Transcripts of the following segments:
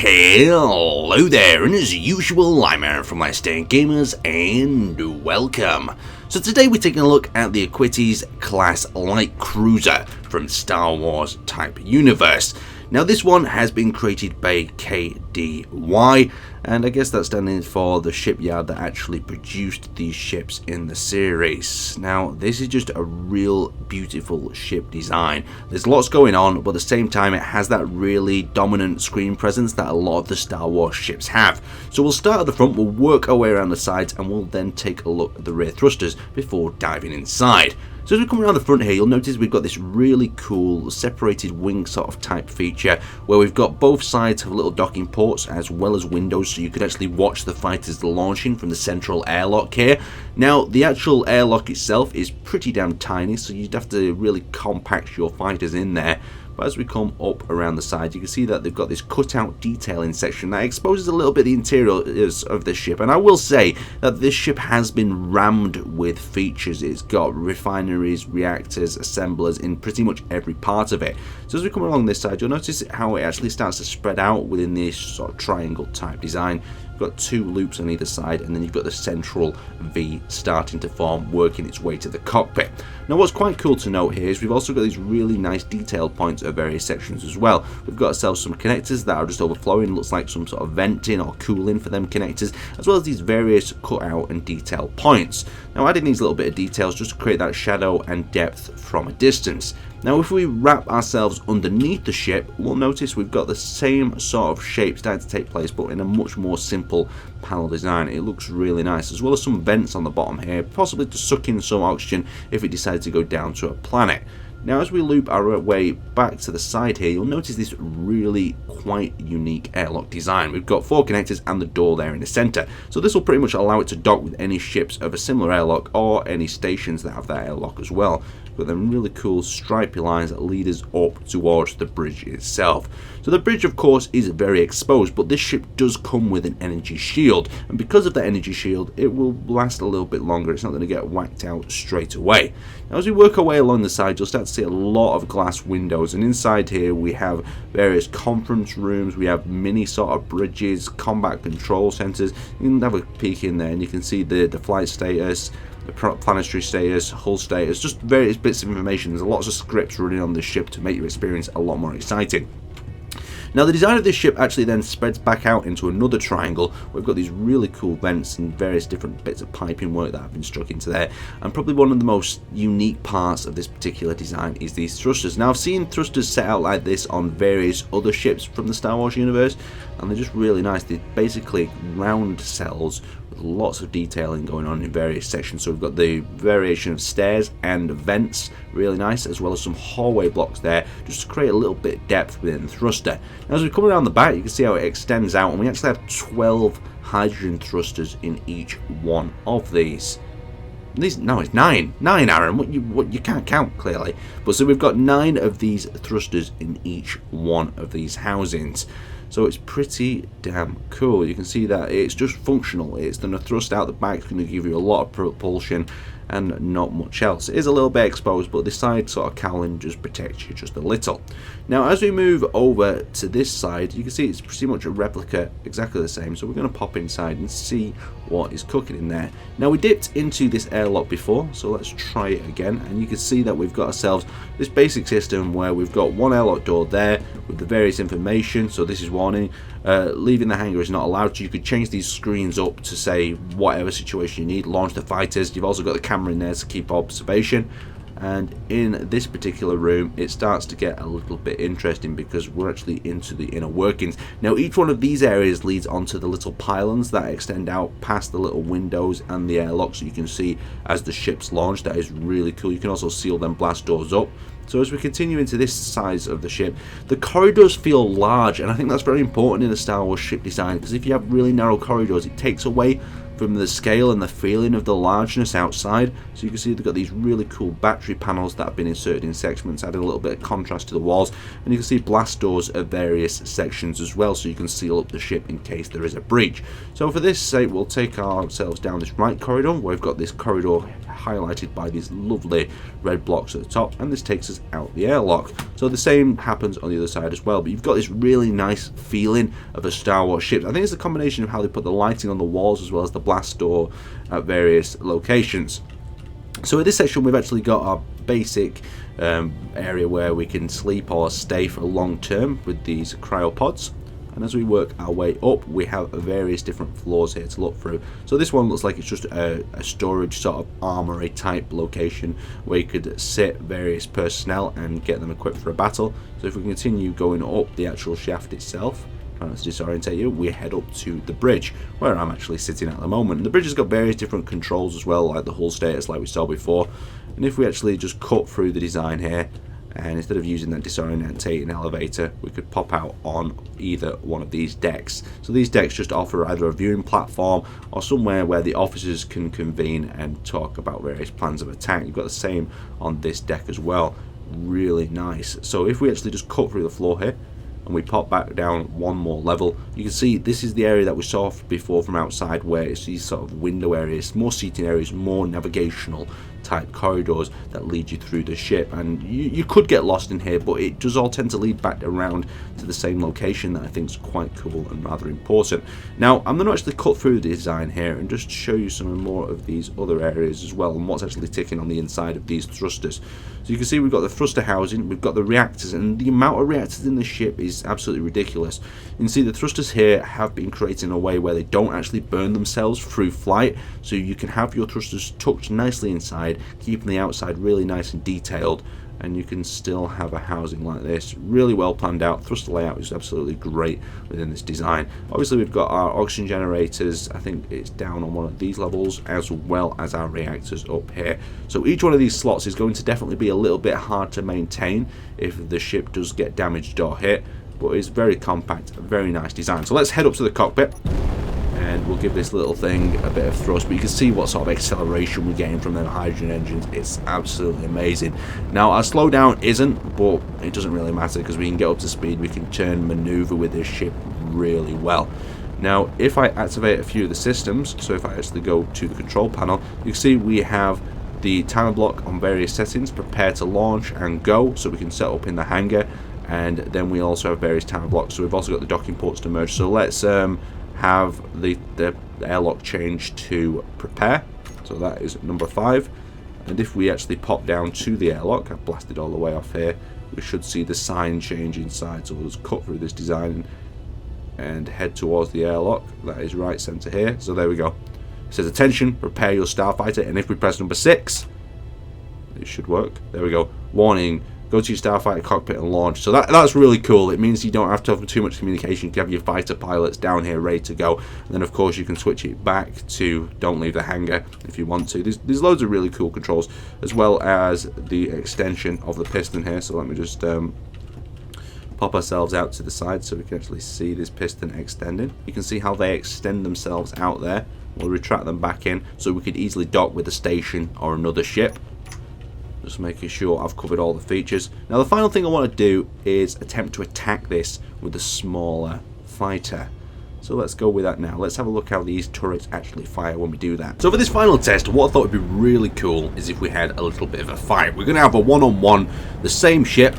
Hello there, and as usual, I'm Aaron from Laststandgamers, and welcome. So today we're taking a look at the Arquitens-class light cruiser from Star Wars type universe. Now this one has been created by KDY, and I guess that's standing for the shipyard that actually produced these ships in the series. Now this is just a real beautiful ship design. There's lots going on, but at the same time it has that really dominant screen presence that a lot of the Star Wars ships have. So we'll start at the front, we'll work our way around the sides, and we'll then take a look at the rear thrusters before diving inside. So as we come around the front here, you'll notice we've got this really cool separated wing sort of type feature where we've got both sides have little docking ports as well as windows, so you could actually watch the fighters launching from the central airlock here. Now the actual airlock itself is pretty damn tiny, so you'd have to really compact your fighters in there. But as we come up around the side, you can see that they've got this cutout detailing section that exposes a little bit the interiors of the ship. And I will say that this ship has been rammed with features. It's got refineries, reactors, assemblers in pretty much every part of it. So as we come along this side, you'll notice how it actually starts to spread out within this sort of triangle type design. You've got two loops on either side, and then you've got the central V starting to form, working its way to the cockpit. Now what's quite cool to note here is we've also got these really nice detailed points at various sections as well. We've got ourselves some connectors that are just overflowing, looks like some sort of venting or cooling for them connectors, as well as these various cutout and detail points. Now adding these little bit of details just to create that shadow and depth from a distance. Now if we wrap ourselves underneath the ship, we'll notice we've got the same sort of shape starting to take place, but in a much more simple panel design. It looks really nice, as well as some vents on the bottom here, possibly to suck in some oxygen if it decided to go down to a planet. Now as we loop our way back to the side here, you'll notice this really quite unique airlock design. We've got four connectors and the door there in the center, so this will pretty much allow it to dock with any ships of a similar airlock or any stations that have that airlock as well. We've got them really cool stripy lines that lead us up towards the bridge itself. So the bridge of course is very exposed, but this ship does come with an energy shield, and because of that energy shield it will last a little bit longer. It's not going to get whacked out straight away. Now as we work our way along the side, you'll start to see a lot of glass windows, and inside here we have various conference rooms, we have mini sort of bridges, combat control centers. You can have a peek in there and you can see the flight status, the planetary status, hull status, just various bits of information. There's lots of scripts running on this ship to make your experience a lot more exciting. Now the design of this ship actually then spreads back out into another triangle. We've got these really cool vents and various different bits of piping work that have been struck into there, and probably one of the most unique parts of this particular design is these thrusters. Now I've seen thrusters set out like this on various other ships from the Star Wars universe, and they're just really nice. They're basically round cells with lots of detailing going on in various sections. So we've got the variation of stairs and vents, really nice, as well as some hallway blocks there just to create a little bit of depth within the thruster. Now as we come around the back, you can see how it extends out, and we actually have 12 hydrogen thrusters in each one of these. No, it's 9, Aaron. What you can't count clearly. But so we've got 9 of these thrusters in each one of these housings. So it's pretty damn cool. You can see that it's just functional. It's going to thrust out the back, it's going to give you a lot of propulsion and not much else. It is a little bit exposed, but this side sort of cowling just protects you just a little. Now as we move over to this side, you can see it's pretty much a replica, exactly the same. So we're going to pop inside and see what is cooking in there. Now we dipped into this airlock before, so let's try it again, and you can see that we've got ourselves this basic system where we've got one airlock door there with the various information. So this is warning, leaving the hangar is not allowed. You could change these screens up to say whatever situation you need, launch the fighters. You've also got the camera in there to keep observation. And in this particular room it starts to get a little bit interesting because we're actually into the inner workings. Now each one of these areas leads onto the little pylons that extend out past the little windows and the airlocks, so you can see as the ships launch. That is really cool. You can also seal them blast doors up. So as we continue into this size of the ship, the corridors feel large, and I think that's very important in a Star Wars ship design, because if you have really narrow corridors it takes away from the scale and the feeling of the largeness outside. So you can see they've got these really cool battery panels that have been inserted in segments, adding a little bit of contrast to the walls, and you can see blast doors of various sections as well, so you can seal up the ship in case there is a breach. So for this sake we'll take ourselves down this right corridor where we've got this corridor highlighted by these lovely red blocks at the top, and this takes us out the airlock. So the same happens on the other side as well, but you've got this really nice feeling of a Star Wars ship. I think it's a combination of how they put the lighting on the walls as well as the blast door at various locations. So in this section we've actually got our basic area where we can sleep or stay for long term with these cryopods. And as we work our way up, we have various different floors here to look through. So this one looks like it's just a storage sort of armory type location where you could sit various personnel and get them equipped for a battle. So if we continue going up the actual shaft itself, trying to disorientate you, we head up to the bridge where I'm actually sitting at the moment. And the bridge has got various different controls as well, like the hull status like we saw before. And if we actually just cut through the design here, and instead of using that disorientating elevator, we could pop out on either one of these decks. So these decks just offer either a viewing platform or somewhere where the officers can convene and talk about various plans of attack. You've got the same on this deck as well. Really nice. So if we actually just cut through the floor here and we pop back down one more level, you can see this is the area that we saw before from outside, where it's these sort of window areas, more seating areas, more navigational type corridors that lead you through the ship. And you could get lost in here, but it does all tend to lead back around to the same location that I think is quite cool and rather important. Now I'm going to actually cut through the design here and just show you some more of these other areas as well, and what's actually ticking on the inside of these thrusters. So you can see we've got the thruster housing, we've got the reactors, and the amount of reactors in the ship is absolutely ridiculous. You can see the thrusters here have been created in a way where they don't actually burn themselves through flight, so you can have your thrusters tucked nicely inside, keeping the outside really nice and detailed, and you can still have a housing like this. Really well planned out. Thruster layout is absolutely great within this design. Obviously we've got our oxygen generators, I think it's down on one of these levels, as well as our reactors up here. So each one of these slots is going to definitely be a little bit hard to maintain if the ship does get damaged or hit, but it's very compact, very nice design. So let's head up to the cockpit and we'll give this little thing a bit of thrust, but you can see what sort of acceleration we're getting from them hydrogen engines. It's absolutely amazing. Now our slowdown isn't, but it doesn't really matter because we can get up to speed, we can turn maneuver with this ship really well. Now if I activate a few of the systems, so if I actually go to the control panel, you can see we have the timer block on various settings, prepare to launch and go, so we can set up in the hangar, and then we also have various timer blocks. So we've also got the docking ports to merge. So let's have the airlock change to prepare, so that is number 5. And if we actually pop down to the airlock, I've blasted all the way off here, we should see the sign change inside. So we'll just cut through this design and head towards the airlock. That is right center here. So there we go. It says attention, prepare your starfighter, and if we press number 6, it should work. There we go. Warning, go to your starfighter cockpit and launch. So that's really cool. It means you don't have to have too much communication. You can have your fighter pilots down here ready to go. And then of course you can switch it back to don't leave the hangar if you want to. There's loads of really cool controls, as well as the extension of the piston here. So let me just pop ourselves out to the side so we can actually see this piston extending. You can see how they extend themselves out there. We'll retract them back in so we could easily dock with a station or another ship. Just making sure I've covered all the features. Now the final thing I want to do is attempt to attack this with a smaller fighter. So let's go with that now. Let's have a look how these turrets actually fire when we do that. So for this final test, what I thought would be really cool is if we had a little bit of a fight. We're going to have a one-on-one, the same ship.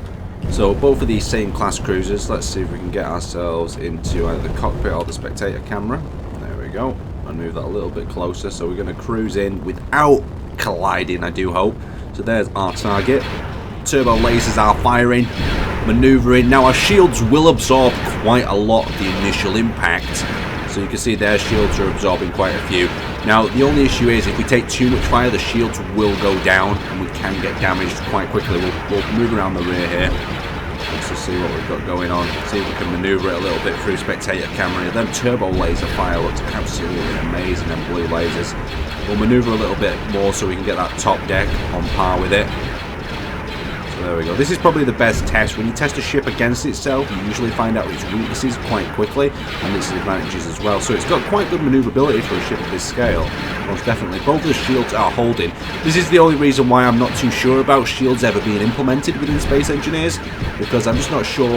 So both of these same class cruisers. Let's see if we can get ourselves into either the cockpit or the spectator camera. There we go. I'll move that a little bit closer. So we're going to cruise in without colliding, I do hope. So there's our target. Turbo lasers are firing, maneuvering. Now our shields will absorb quite a lot of the initial impact. So you can see their shields are absorbing quite a few. Now the only issue is if we take too much fire, the shields will go down and we can get damaged quite quickly. We'll move around the rear here. Let's just see what we've got going on. See if we can maneuver it a little bit through spectator camera. Them turbo laser fire looks absolutely amazing, and blue lasers. We'll maneuver a little bit more so we can get that top deck on par with it. So there we go. This is probably the best test. When you test a ship against itself, you usually find out its weaknesses quite quickly and its advantages as well. So it's got quite good maneuverability for a ship of this scale. Most definitely. Both of the shields are holding. This is the only reason why I'm not too sure about shields ever being implemented within Space Engineers, because I'm just not sure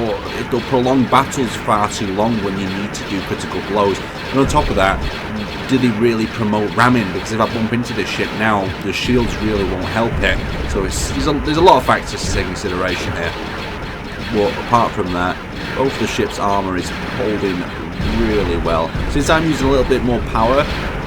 they'll prolong battles far too long when you need to do critical blows. And on top of that, do they really promote ramming? Because if I bump into this ship now, the shields really won't help it. So there's a lot of factors to take consideration here. But apart from that, both the ship's armour is holding really well. Since I'm using a little bit more power,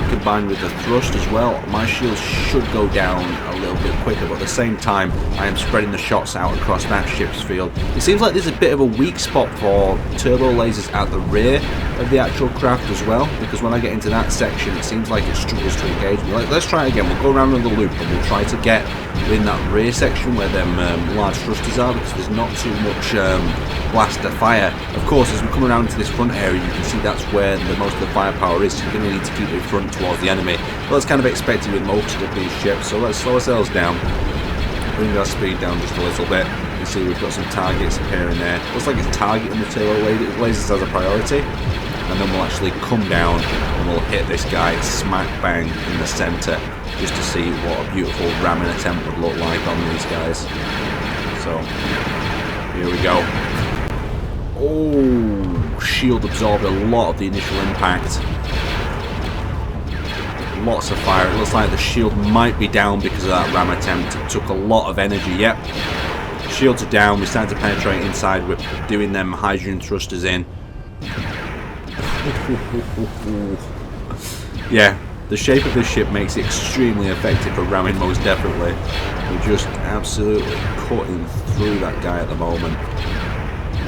combined with the thrust as well, my shields should go down a little bit quicker, but at the same time I am spreading the shots out across that ship's field. It seems like there's a bit of a weak spot for turbo lasers at the rear of the actual craft as well, because when I get into that section it seems like it struggles to engage me. Let's try it again. We'll go around in the loop and we'll try to get in that rear section where them large thrusters are, because there's not too much blaster fire. Of course, as we come around to this front area, you can see that's where most of the firepower is, so you're going to need to keep it front towards the enemy. Well, that's kind of expected with most of these ships, so let's slow ourselves down, bring our speed down just a little bit. You can see we've got some targets here and there. Looks like it's targeting the turbo lasers as a priority, and then we'll actually come down and we'll hit this guy smack bang in the centre, just to see what a beautiful ramming attempt would look like on these guys. So, here we go. Oh, shield absorbed a lot of the initial impact. Lots of fire. It looks like the shield might be down because of that ram attempt. It took a lot of energy. Yep. Shields are down. We're starting to penetrate inside. We're doing them hydrogen thrusters in. Yeah, the shape of this ship makes it extremely effective for ramming, most definitely. We're just absolutely cutting through that guy at the moment.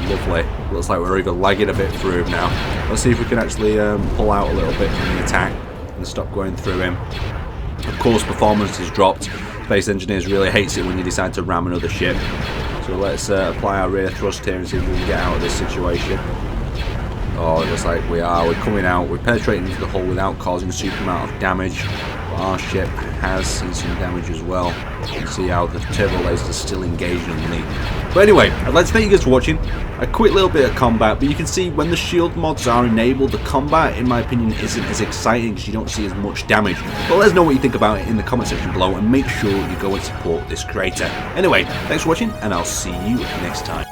Lovely. Looks like we're even lagging a bit through him now. Let's see if we can actually pull out a little bit from the attack and stop going through him. Of course, performance is dropped. Space Engineers really hates it when you decide to ram another ship. So let's apply our rear thrust here and see if we can get out of this situation. Oh, it looks like we're coming out. We're penetrating into the hull without causing a super amount of damage. But our ship has seen some damage as well. You can see how the turbo lasers are still engaged underneath. But anyway, I'd like to thank you guys for watching. A quick little bit of combat, but you can see when the shield mods are enabled, the combat, in my opinion, isn't as exciting because you don't see as much damage. But let us know what you think about it in the comment section below, and make sure you go and support this creator. Anyway, thanks for watching, and I'll see you next time.